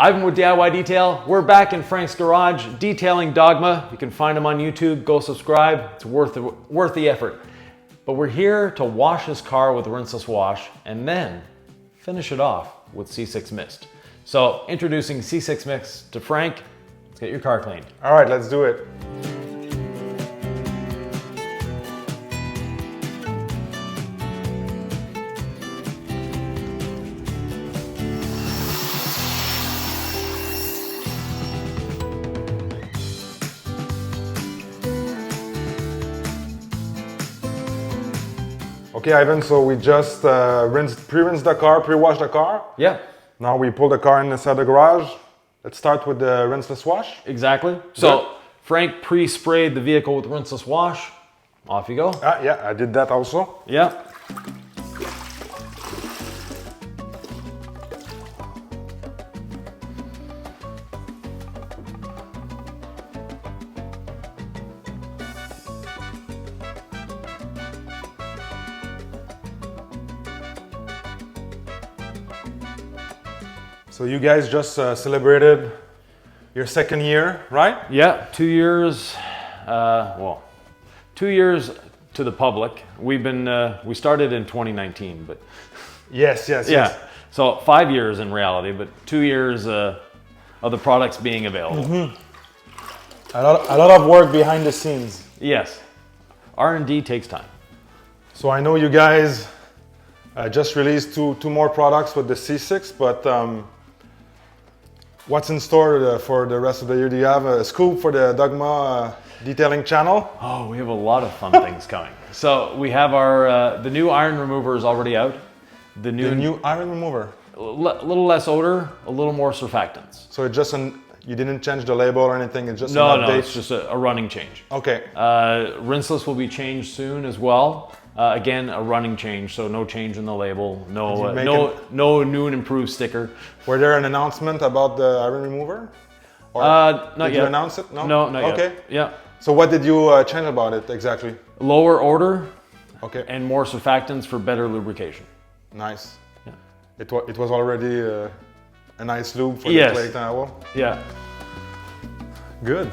Ivan with DIY Detail. We're back in Frank's garage detailing Dogma. You can find him on YouTube. Go subscribe. It's worth the effort. But we're here to wash his car with rinseless wash and then finish it off with C6 Mist. So introducing C6 Mist to Frank. Let's get your car cleaned. All right, let's do it. Okay, Ivan, so we just pre-rinsed the car, pre-washed the car. Yeah. Now we pull the car inside the garage. Let's start with the rinseless wash. Exactly. So Frank pre-sprayed the vehicle with rinseless wash. Off you go. Yeah, I did that also. Yeah. So you guys just celebrated your second year, right? Yeah, 2 years. 2 years to the public. We've been we started in 2019, but Yes. yeah. So 5 years in reality, but 2 years of the products being available. Mm-hmm. A lot of work behind the scenes. Yes, R&D takes time. So I know you guys just released two more products with the C6, but what's in store for the rest of the year? Do you have a scoop for the Dogma detailing channel? Oh, we have a lot of fun things coming. So we have our the new iron remover is already out. The new iron remover. A little less odor, a little more surfactants. So it just you didn't change the label or anything. It's just No, an update. it's just a running change. Okay. Rinseless will be changed soon as well. Again, a running change, so no change in the label, no new and improved sticker. Were there an announcement about the iron remover? Or Not did yet. you announce it? No, not yet. Okay. Yeah. So what did you change about it exactly? Lower odor. Okay. And more surfactants for better lubrication. Nice. Yeah. It was already a nice lube for Yes. the clay towel. Yeah. Good.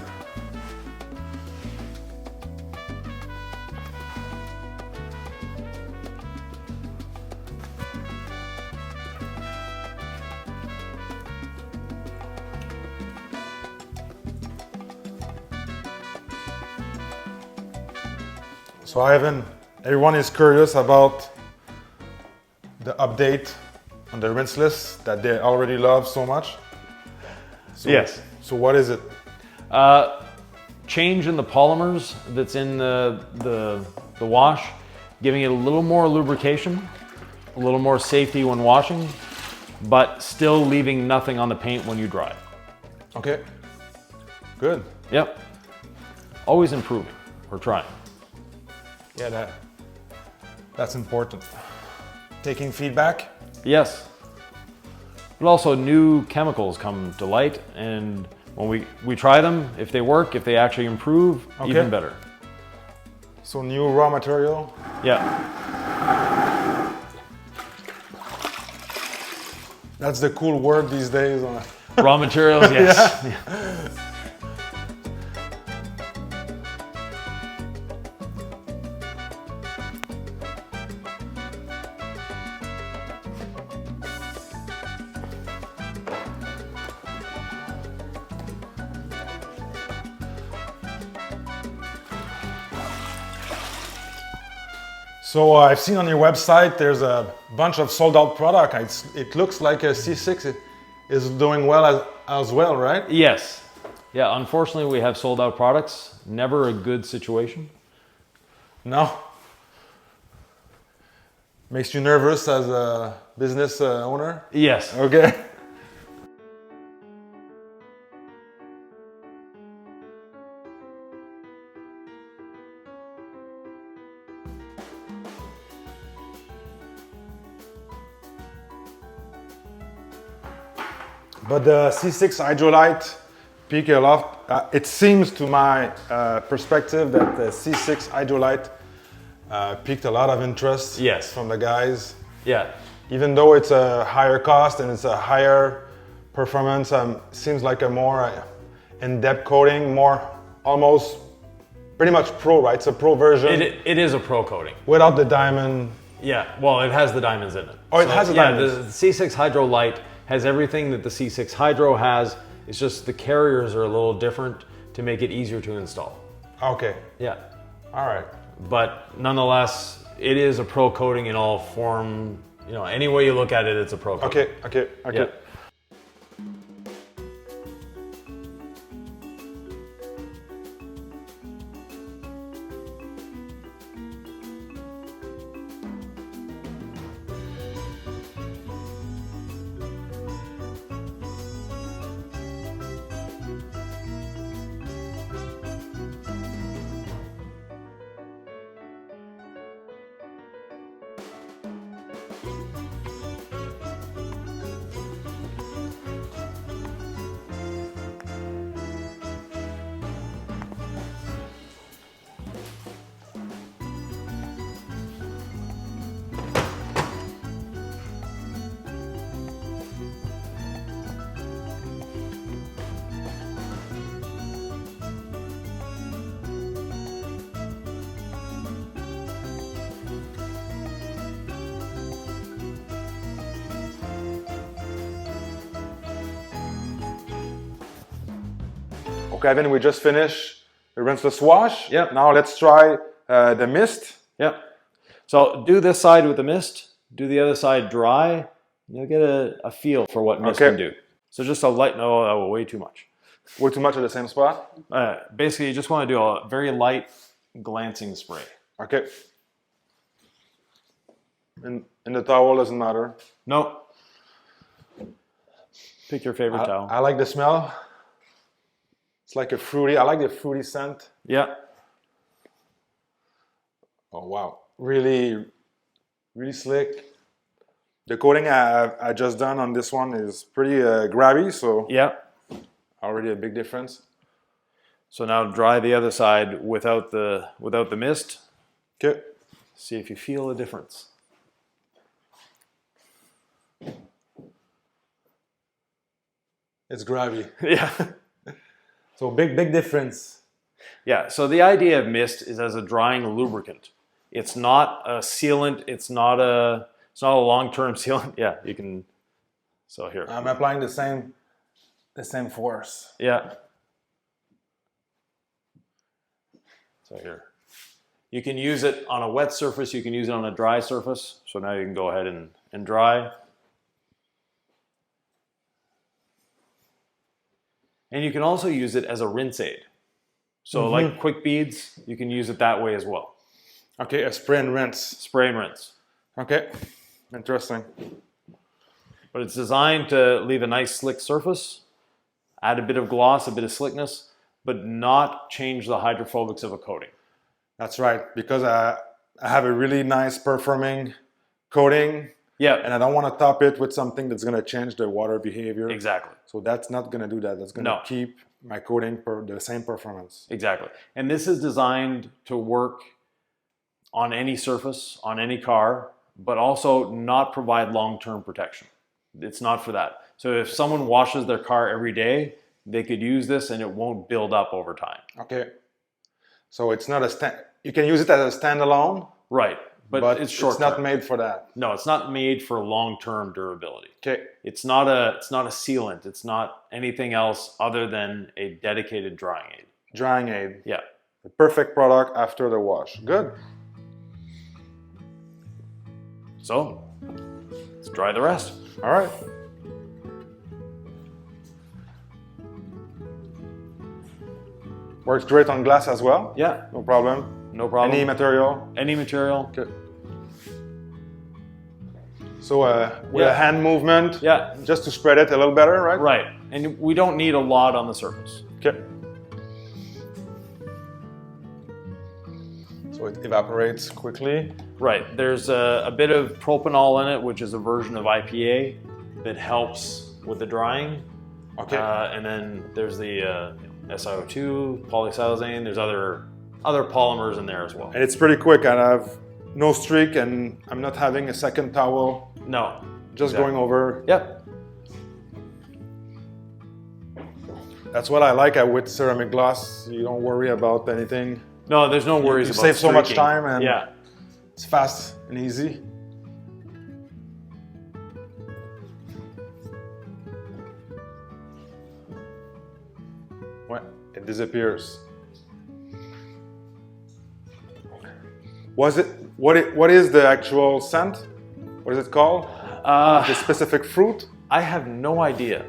So Ivan, everyone is curious about the update on the rinseless that they already love so much. So, Yes. So what is it? Change in the polymers that's in the wash, giving it a little more lubrication, a little more safety when washing, but still leaving nothing on the paint when you dry. Okay. Good. Yep. Always improving or trying. Yeah, that's important. Taking feedback. Yes. But also new chemicals come to light, and when we try them, if they work, if they actually improve, even better. So new raw material. Yeah. That's the cool word these days. Raw materials, yes. Yeah. So I've seen on your website there's a bunch of sold out product. It looks like a C6 is doing well as well, right? Yes. Yeah, unfortunately we have sold out products. Never a good situation. No. Makes you nervous as a business owner? Yes. Okay. But the C6 Hydrolite peak a lot. It seems to my perspective that the C6 Hydrolite piqued a lot of interest from the guys. Yeah. Even though it's a higher cost and it's a higher performance. Seems like a more in-depth coating, more almost pretty much pro, right? It's a pro version. It is a pro coating. Without the diamond. Yeah, well, it has the diamonds in it. Oh, it has the diamonds. Yeah, the C6 Hydro Light has everything that the C6 Hydro has. It's just the carriers are a little different to make it easier to install. Okay. Yeah. All right. But nonetheless, it is a pro coating in all form. You know, any way you look at it, it's a pro coating. Okay. Yeah. Okay, Evan, we just finished the rinseless wash. Yep. Now let's try the mist. Yep. So do this side with the mist, do the other side dry. You'll get a feel for what mist can do. So just a light, no, way too much. Way too much at the same spot? Basically, you just want to do a very light glancing spray. Okay. And the towel doesn't matter? No. Pick your favorite towel. I like the smell. It's like a fruity, I like the fruity scent. Yeah. Oh, wow. Really, really slick. The coating I just done on this one is pretty grabby, so yeah, already a big difference. So now dry the other side without the mist. Okay. See if you feel a difference. It's grabby. Yeah. So big difference. Yeah, so the idea of mist is as a drying lubricant. It's not a sealant, it's not a long-term sealant. Yeah, you can, so here. I'm applying the same force. Yeah. So here. You can use it on a wet surface, you can use it on a dry surface. So now you can go ahead and dry. And you can also use it as a rinse aid. So like quick beads, you can use it that way as well. Okay, a spray and rinse. Spray and rinse. Okay, interesting. But it's designed to leave a nice slick surface, add a bit of gloss, a bit of slickness, but not change the hydrophobics of a coating. That's right, because I have a really nice performing coating. Yeah. And I don't want to top it with something that's going to change the water behavior. Exactly. So that's not going to do that. That's going to keep my coating the same performance. Exactly. And this is designed to work on any surface, on any car, but also not provide long-term protection. It's not for that. So if someone washes their car every day, they could use this and it won't build up over time. Okay. So it's not you can use it as a standalone. Right. But it's short. It's not made for that. No, it's not made for long-term durability. Okay. It's not a sealant. It's not anything else other than a dedicated drying aid. Drying aid. Yeah. The perfect product after the wash. Good. So, let's dry the rest. All right. Works great on glass as well. Yeah. No problem. No problem. Any material? Any material. Okay. So with a hand movement, just to spread it a little better, right? Right. And we don't need a lot on the surface. Okay. So it evaporates quickly. Right. There's a bit of propanol in it, which is a version of IPA that helps with the drying. Okay. And then there's the SiO2, polysiloxane. There's other polymers in there as well. And it's pretty quick. I have no streak and I'm not having a second towel. No. Just going over. Yep. That's what I like with ceramic gloss. You don't worry about anything. No, there's no worries You about save so much streaking. time and yeah. it's fast and easy. Well, it disappears. What is the actual scent? What is it called? The specific fruit? I have no idea.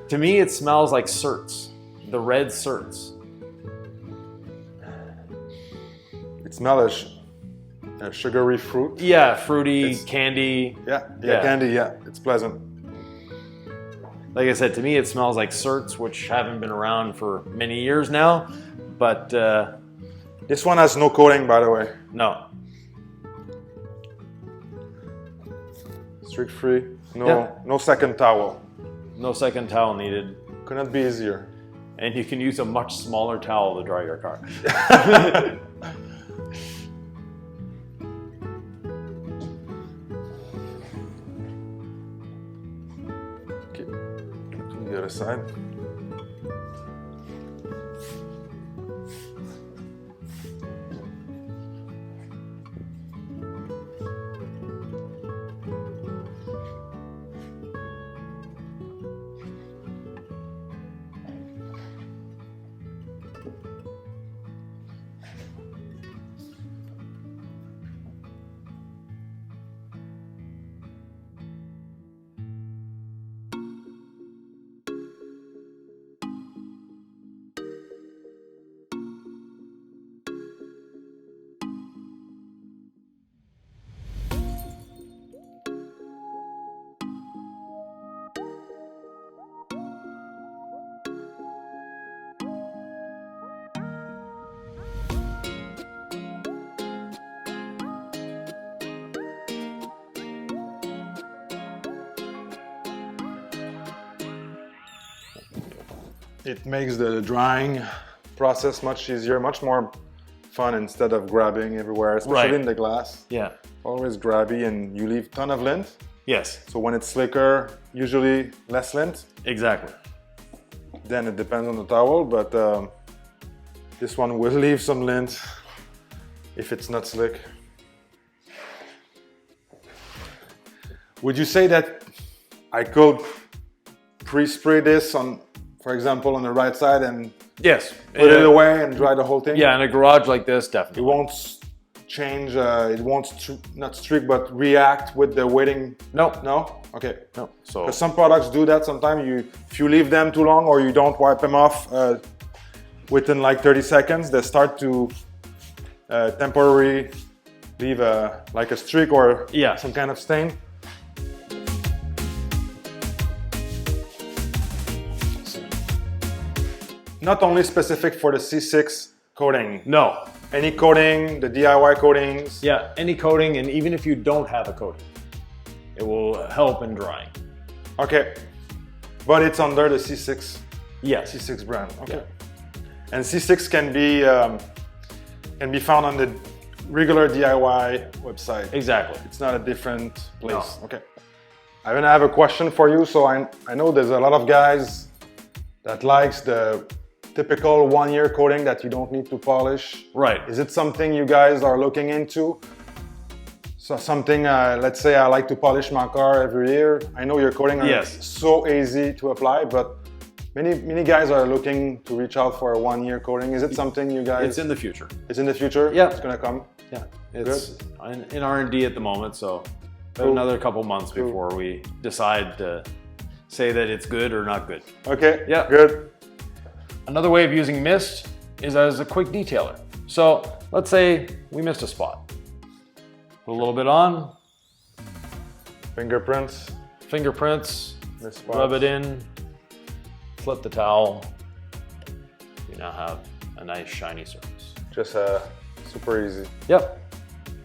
To me, it smells like certs, the red certs. It smells a sugary fruit. Yeah, fruity, candy. Yeah, candy, yeah. It's pleasant. Like I said, to me, it smells like certs, which haven't been around for many years now. But this one has no coating, by the way. no. Streak free. No second towel. No second towel needed. Couldn't be easier. And you can use a much smaller towel to dry your car. Okay. To the other side. It makes the drying process much easier, much more fun instead of grabbing everywhere, especially in the glass. Yeah. Always grabby and you leave a ton of lint. Yes. So when it's slicker, usually less lint. Exactly. Then it depends on the towel, but this one will leave some lint if it's not slick. Would you say that I could pre-spray this on, for example, on the right side and Yes. put it away and dry the whole thing? Yeah, in a garage like this, definitely. It won't change, it won't, not streak, but react with the waiting? No. No? Okay. No. So Because some products do that sometimes. If you leave them too long or you don't wipe them off within like 30 seconds, they start to temporarily leave like a streak or some kind of stain. Not only specific for the C6 coating. No. Any coating, the DIY coatings. Yeah, any coating, and even if you don't have a coating, it will help in drying. Okay. But it's under the C6. Yes. C6 brand. Okay. Yeah. And C6 can be found on the regular DIY website. Exactly. It's not a different place. No. Okay. I have a question for you. So I know there's a lot of guys that likes the typical 1 year coating that you don't need to polish. Right. Is it something you guys are looking into? So something, let's say I like to polish my car every year. I know your coating are so easy to apply, but many guys are looking to reach out for a 1 year coating. Is it something you guys? It's in the future. It's in the future? Yeah. It's gonna come? Yeah. It's in R&D at the moment, so another couple months before we decide to say that it's good or not good. Okay, Yeah. good. Another way of using mist is as a quick detailer. So let's say we missed a spot. Put a little bit on, Fingerprints. rub it in, flip the towel. You now have a nice shiny surface. Just super easy. Yep.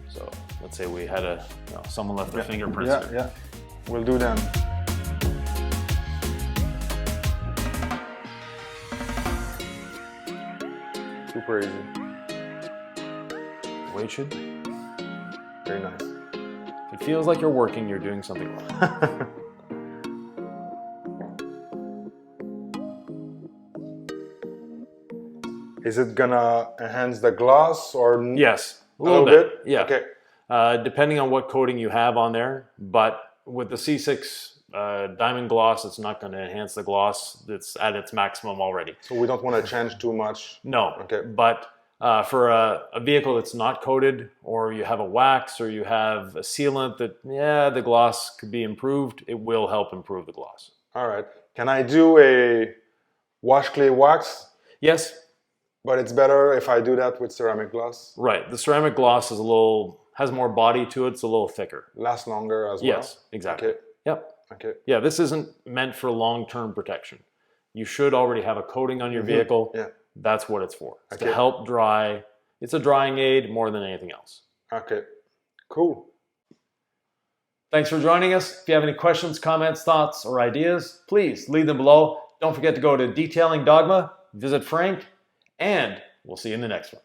So let's say we had someone left their fingerprints there. Yeah, we'll do them. Super easy. The way it should be. Very nice. If it feels like you're working, you're doing something wrong. is it gonna enhance the gloss or Yes, a little bit? Yeah. Okay. Depending on what coating you have on there, but with the C6 diamond gloss, it's not going to enhance the gloss. It's at its maximum already. So we don't want to change too much. No. Okay. But for a vehicle that's not coated, or you have a wax, or you have a sealant that, yeah, the gloss could be improved, it will help improve the gloss. All right. Can I do a wash clay wax? Yes. But it's better if I do that with ceramic gloss? Right. The ceramic gloss is has more body to it. It's a little thicker. Lasts longer as well? Yes, exactly. Okay. Yep. Okay. Yeah, this isn't meant for long-term protection. You should already have a coating on your vehicle. Yeah. That's what it's for. It's to help dry. It's a drying aid more than anything else. Okay. Cool. Thanks for joining us. If you have any questions, comments, thoughts, or ideas, please leave them below. Don't forget to go to Detailing Dogma, visit Frank, and we'll see you in the next one.